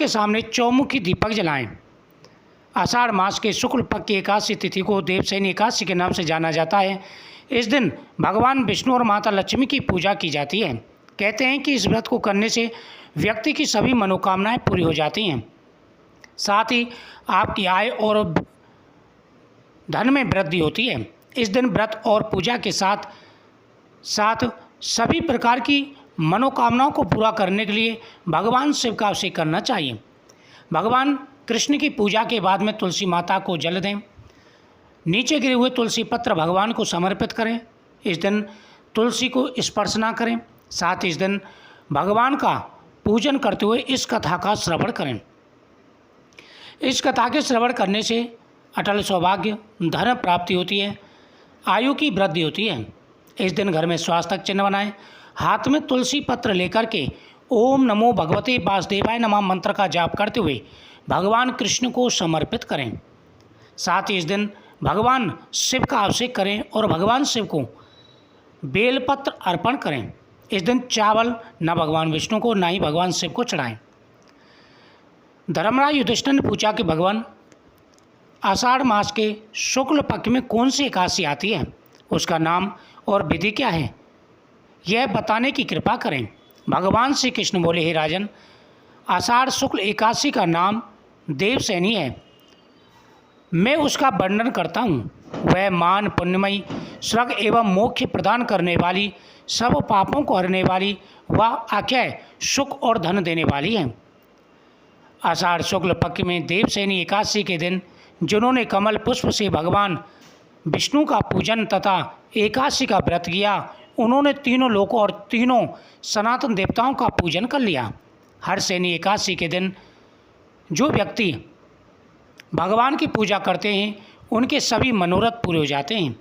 के सामने चौमुखी दीपक जलाएं। आषाढ़ मास के शुक्ल पक्ष की एकादशी तिथि को देवशयनी एकादशी के नाम से जाना जाता है। इस दिन भगवान विष्णु और माता लक्ष्मी की पूजा की जाती है। कहते हैं कि इस व्रत को करने से व्यक्ति की सभी मनोकामनाएं पूरी हो जाती हैं, साथ ही आपकी आय और धन में वृद्धि होती है। इस दिन व्रत और पूजा के साथ साथ सभी प्रकार की मनोकामनाओं को पूरा करने के लिए भगवान शिव का अभिषेक करना चाहिए। भगवान कृष्ण की पूजा के बाद में तुलसी माता को जल दें। नीचे गिरे हुए तुलसी पत्र भगवान को समर्पित करें। इस दिन तुलसी को स्पर्श ना करें। साथ ही इस दिन भगवान का पूजन करते हुए इस कथा का श्रवण करें। इस कथा के श्रवण करने से अटल सौभाग्य, धन प्राप्ति होती है, आयु की वृद्धि होती है। इस दिन घर में स्वास्थ्य चिन्ह बनाएं। हाथ में तुलसी पत्र लेकर के ओम नमो भगवते वासुदेवाय नमः मंत्र का जाप करते हुए भगवान कृष्ण को समर्पित करें। साथ ही इस दिन भगवान शिव का अभिषेक करें और भगवान शिव को बेलपत्र अर्पण करें। इस दिन चावल न भगवान विष्णु को न ही भगवान शिव को चढ़ाएं। धर्मराज युधिष्ठिर ने पूछा कि भगवान, आषाढ़ मास के शुक्ल पक्ष में कौन सी एकादशी आती है, उसका नाम और विधि क्या है, यह बताने की कृपा करें। भगवान श्री कृष्ण बोले, हे राजन, आषाढ़ शुक्ल एकादशी का नाम देवशयनी है। मैं उसका वर्णन करता हूँ। वह मान, पुण्यमयी, स्वर्ग एवं मोक्ष प्रदान करने वाली, सब पापों को हरने वाली, वह अक्षय सुख और धन देने वाली है। आषाढ़ शुक्ल पक्ष में देवशयनी एकादशी के दिन जिन्होंने कमल पुष्प से भगवान विष्णु का पूजन तथा एकादशी का व्रत किया, उन्होंने तीनों लोकों और तीनों सनातन देवताओं का पूजन कर लिया। हर शयनी एकादशी के दिन जो व्यक्ति भगवान की पूजा करते हैं उनके सभी मनोरथ पूरे हो जाते हैं।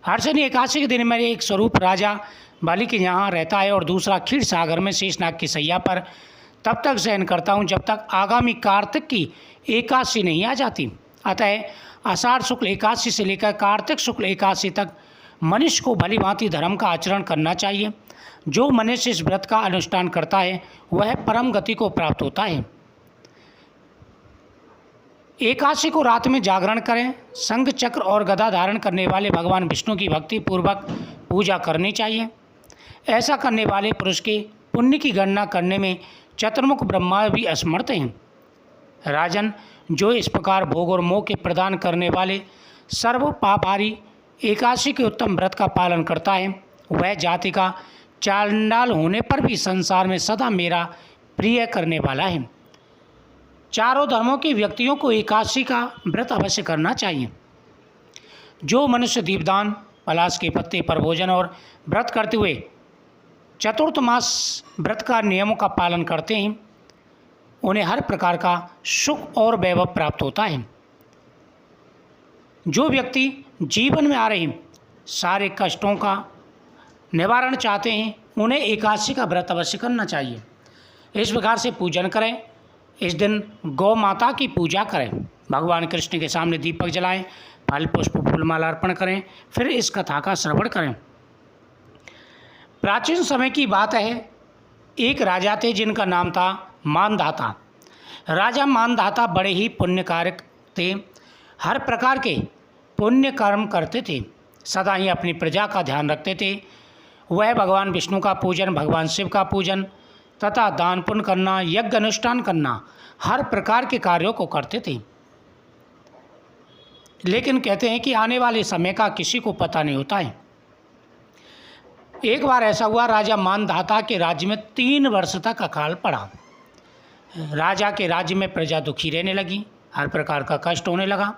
हर शयनी एकादशी के दिन मेरे एक स्वरूप राजा बाली के यहाँ रहता है और दूसरा क्षीर सागर में शेषनाग की सैया पर तब तक शयन करता हूँ जब तक आगामी कार्तिक की एकादशी नहीं आ जाती। अतः आषाढ़ शुक्ल एकादशी से लेकर कार्तिक शुक्ल एकादशी तक मनुष्य को भली भांति धर्म का आचरण करना चाहिए। जो मनुष्य इस व्रत का अनुष्ठान करता है वह परम गति को प्राप्त होता है। एकादशी को रात में जागरण करें। शंख चक्र और गदा धारण करने वाले भगवान विष्णु की भक्ति पूर्वक पूजा करनी चाहिए। ऐसा करने वाले पुरुष के पुण्य की गणना करने में चतुर्मुख ब्रह्मा भी असमर्थ हैं। राजन, जो इस प्रकार भोग और मोह के प्रदान करने वाले सर्व पापहारी एकादशी के उत्तम व्रत का पालन करता है, वह जाति का चांडाल होने पर भी संसार में सदा मेरा प्रिय करने वाला है। चारों धर्मों के व्यक्तियों को एकादशी का व्रत अवश्य करना चाहिए। जो मनुष्य दीपदान, पलाश के पत्ते पर भोजन और व्रत करते हुए चतुर्थ मास व्रत का नियमों का पालन करते हैं, उन्हें हर प्रकार का सुख और वैभव प्राप्त होता है। जो व्यक्ति जीवन में आ रहे सारे कष्टों का निवारण चाहते हैं, उन्हें एकादशी का व्रत अवश्य करना चाहिए। इस प्रकार से पूजन करें। इस दिन गौ माता की पूजा करें। भगवान कृष्ण के सामने दीपक जलाएं, फल पुष्प फूलमाला अर्पण करें, फिर इस कथा का श्रवण करें। प्राचीन समय की बात है, एक राजा थे जिनका नाम था मानधाता। राजा मानधाता बड़े ही पुण्यकारक थे। हर प्रकार के पुण्य कर्म करते थे। सदा ही अपनी प्रजा का ध्यान रखते थे। वह भगवान विष्णु का पूजन, भगवान शिव का पूजन तथा दान पुण्य करना, यज्ञ अनुष्ठान करना, हर प्रकार के कार्यों को करते थे। लेकिन कहते हैं कि आने वाले समय का किसी को पता नहीं होता है। एक बार ऐसा हुआ, राजा मानधाता के राज्य में 3 वर्ष तक अकाल पड़ा। राजा के राज्य में प्रजा दुखी रहने लगी, हर प्रकार का कष्ट होने लगा।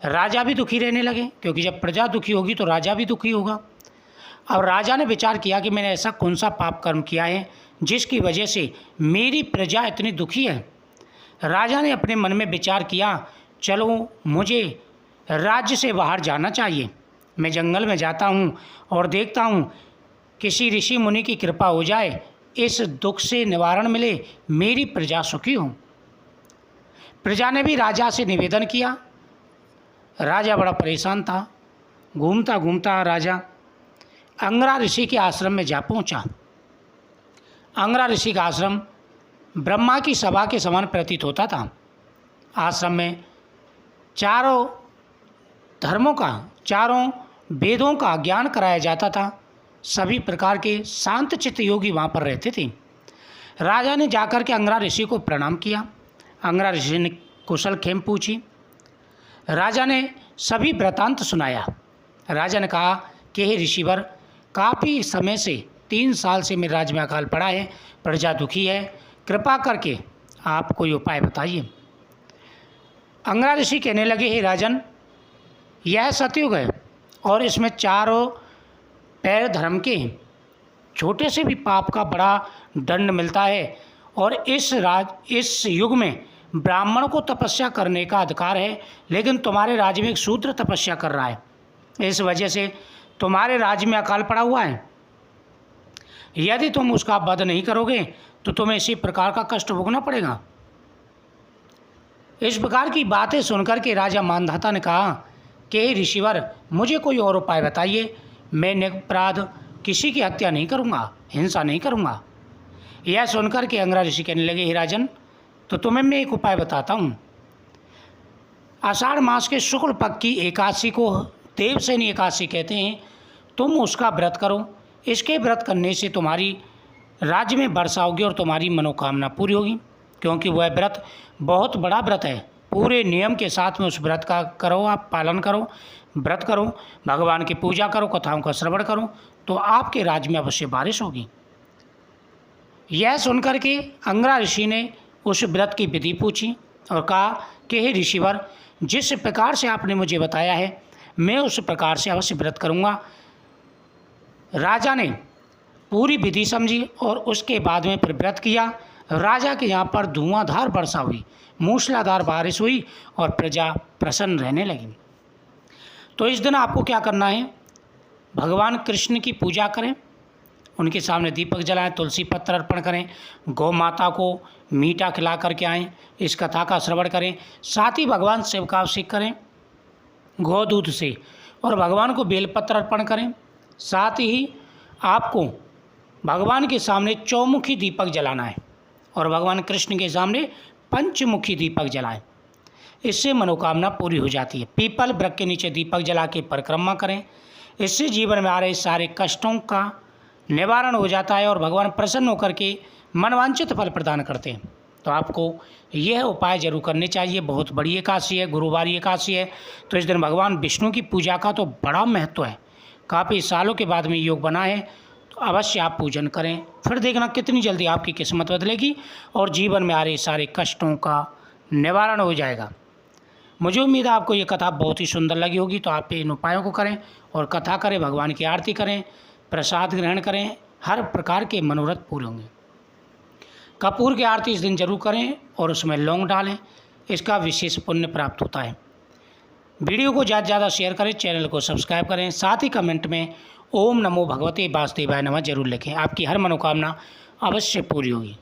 राजा भी दुखी रहने लगे, क्योंकि जब प्रजा दुखी होगी तो राजा भी दुखी होगा। अब राजा ने विचार किया कि मैंने ऐसा कौन सा पाप कर्म किया है जिसकी वजह से मेरी प्रजा इतनी दुखी है। राजा ने अपने मन में विचार किया, चलो मुझे राज्य से बाहर जाना चाहिए। मैं जंगल में जाता हूँ और देखता हूँ किसी ऋषि मुनि की कृपा हो जाए, इस दुख से निवारण मिले, मेरी प्रजा सुखी हो। प्रजा ने भी राजा से निवेदन किया। राजा बड़ा परेशान था। घूमता घूमता राजा अंगरा ऋषि के आश्रम में जा पहुंचा। अंगरा ऋषि का आश्रम ब्रह्मा की सभा के समान प्रतीत होता था। आश्रम में चारों धर्मों का, चारों वेदों का ज्ञान कराया जाता था। सभी प्रकार के शांत चित्त योगी वहाँ पर रहते थे। राजा ने जाकर के अंगरा ऋषि को प्रणाम किया। अंगरा ऋषि ने कुशल खेम पूछी। राजा ने सभी वृतांत सुनाया। राजा ने कहा कि हे ऋषिवर, काफ़ी समय से 3 साल से मेरे राज्य में अकाल पड़ा है, प्रजा दुखी है, कृपा करके आप कोई उपाय बताइए। अंगरा ऋषि कहने लगे, हे राजन, यह सतयुग है और इसमें चारों पैर धर्म के हैं। छोटे से भी पाप का बड़ा दंड मिलता है और इस युग में ब्राह्मण को तपस्या करने का अधिकार है, लेकिन तुम्हारे राज्य में एक शूद्र तपस्या कर रहा है। इस वजह से तुम्हारे राज्य में अकाल पड़ा हुआ है। यदि तुम उसका वध नहीं करोगे तो तुम्हें इसी प्रकार का कष्ट भोगना पड़ेगा। इस प्रकार की बातें सुनकर के राजा मानधाता ने कहा कि हे ऋषिवर, मुझे कोई और उपाय बताइए। मैं निरपराध किसी की हत्या नहीं करूँगा, हिंसा नहीं करूँगा। यह सुनकर के अंगरा ऋषि कहने लगे, हे राजन, तो तुम्हें मैं एक उपाय बताता हूँ। आषाढ़ मास के शुक्ल पक्ष की एकादशी को देवसैनी एकादशी कहते हैं। तुम उसका व्रत करो। इसके व्रत करने से तुम्हारी राज्य में वर्षा होगी और तुम्हारी मनोकामना पूरी होगी, क्योंकि वह व्रत बहुत बड़ा व्रत है। पूरे नियम के साथ में उस व्रत का करो, आप पालन करो, व्रत करो, भगवान की पूजा करो, कथाओं का श्रवण करो, तो आपके राज्य में अवश्य बारिश होगी। यह सुनकर के अंगरा ऋषि ने उस व्रत की विधि पूछी और कहा कि हे ऋषिवर, जिस प्रकार से आपने मुझे बताया है मैं उस प्रकार से अवश्य व्रत करूँगा। राजा ने पूरी विधि समझी और उसके बाद में फिर व्रत किया। राजा के यहाँ पर धुआंधार वर्षा हुई, मूसलाधार बारिश हुई और प्रजा प्रसन्न रहने लगी। तो इस दिन आपको क्या करना है, भगवान कृष्ण की पूजा करें, उनके सामने दीपक जलाएं, तुलसी पत्र अर्पण करें, गौ माता को मीठा खिला करके आएँ, इस कथा का श्रवण करें, साथ ही भगवान शिव का अभिषेक करें गौ दूध से और भगवान को बेलपत्र अर्पण करें। साथ ही आपको भगवान के सामने चौमुखी दीपक जलाना है और भगवान कृष्ण के सामने पंचमुखी दीपक जलाएं। इससे मनोकामना पूरी हो जाती है। पीपल वृक्ष के नीचे दीपक जला के परिक्रमा करें। इससे जीवन में आ रहे सारे कष्टों का निवारण हो जाता है और भगवान प्रसन्न होकर के मनवांछित फल प्रदान करते हैं। तो आपको यह उपाय जरूर करने चाहिए। बहुत बड़ी एकादशी है, गुरुवारी एकादशी है, तो इस दिन भगवान विष्णु की पूजा का तो बड़ा महत्व है। काफ़ी सालों के बाद में योग बना है, तो अवश्य आप पूजन करें। फिर देखना कितनी जल्दी आपकी किस्मत बदलेगी और जीवन में आ रहे सारे कष्टों का निवारण हो जाएगा। मुझे उम्मीद है आपको ये कथा बहुत ही सुंदर लगी होगी। तो आप इन उपायों को करें और कथा करें, भगवान की आरती करें, प्रसाद ग्रहण करें, हर प्रकार के मनोरथ पूरे होंगे। कपूर की आरती इस दिन जरूर करें और उसमें लौंग डालें, इसका विशेष पुण्य प्राप्त होता है। वीडियो को ज़्यादा से ज़्यादा शेयर करें, चैनल को सब्सक्राइब करें, साथ ही कमेंट में ओम नमो भगवते वासुदेवाय नमः जरूर लिखें। आपकी हर मनोकामना अवश्य पूरी होगी।